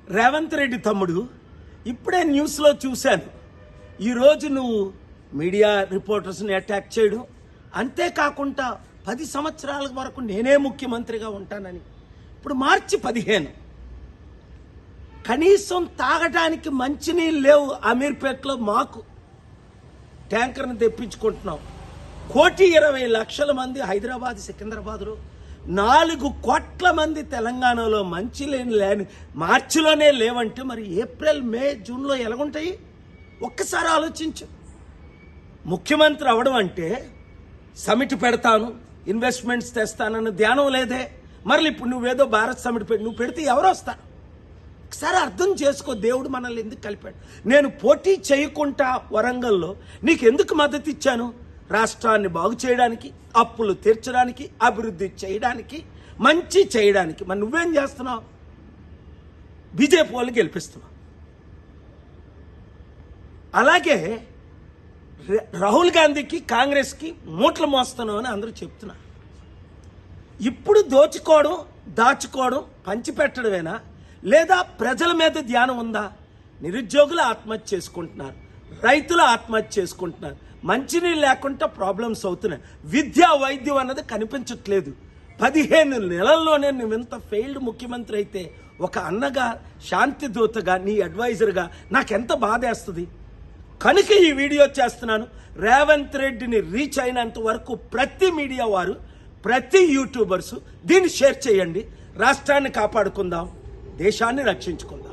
రేవంత్ రెడ్డి తమ్ముడు ఇప్పుడే న్యూస్లో చూశాను. ఈరోజు నువ్వు మీడియా రిపోర్టర్స్ని అటాక్ చేయడం, అంతేకాకుండా 10 సంవత్సరాల వరకు నేనే ముఖ్యమంత్రిగా ఉంటానని. ఇప్పుడు మార్చి 15, కనీసం తాగడానికి మంచినీళ్ళు లేవు. అమీర్పేటలో మాకు ట్యాంకర్ని తెప్పించుకుంటున్నాం. 1,20,00,000 మంది హైదరాబాద్, సికింద్రాబాద్లో, 4 కోట్ల మంది తెలంగాణలో మంచినీళ్ళు లేని మార్చిలోనే లేవంటే మరి ఏప్రిల్, మే, జూన్లో ఎలాగుంటాయి? ఒక్కసారి ఆలోచించు. ముఖ్యమంత్రి అవడం అంటే సమిట్ పెడతాను, ఇన్వెస్ట్మెంట్స్ తెస్తానన్న ధ్యానం లేదే. మరి ఇప్పుడు నువ్వేదో భారత్ సమిట్ నువ్వు పెడితే ఎవరు వస్తారు? ఒకసారి అర్థం చేసుకో, దేవుడు మనల్ని ఎందుకు కలిపాడు. నేను పోటీ చేయకుండా వరంగల్లో నీకు ఎందుకు మద్దతు ఇచ్చాను? రాష్ట్రాన్ని బాగు చేయడానికి, అప్పులు తీర్చడానికి, అభివృద్ధి చేయడానికి, మంచి చేయడానికి. మరి నువ్వేం చేస్తున్నావు? బీజేపీ వాళ్ళు గెలిపిస్తున్నావు. అలాగే రాహుల్ గాంధీకి, కాంగ్రెస్కి మూటలు మోస్తున్నావు అని అందరూ చెప్తున్నారు. ఇప్పుడు దోచుకోవడం, దాచుకోవడం, పంచిపెట్టడమేనా, లేదా ప్రజల మీద ధ్యానం ఉందా? నిరుద్యోగులు ఆత్మహత్య చేసుకుంటున్నారు, రైతులు ఆత్మహత్య చేసుకుంటున్నారు, మంచినీళ్ళు లేకుండా ప్రాబ్లమ్స్ అవుతున్నాయి. విద్యా, వైద్యం అన్నది కనిపించట్లేదు. 15 నెలల్లోనే నువ్వెంత ఫెయిల్డ్ ముఖ్యమంత్రి అయితే, ఒక అన్నగా, శాంతి దూతగా, నీ అడ్వైజర్గా నాకెంత బాధేస్తుంది. కనుక ఈ వీడియో చేస్తున్నాను. రేవంత్ రెడ్డిని రీచ్ అయినంత వరకు ప్రతి మీడియా వారు, ప్రతి యూట్యూబర్స్ దీన్ని షేర్ చేయండి. రాష్ట్రాన్ని కాపాడుకుందాం, దేశాన్ని రక్షించుకుందాం.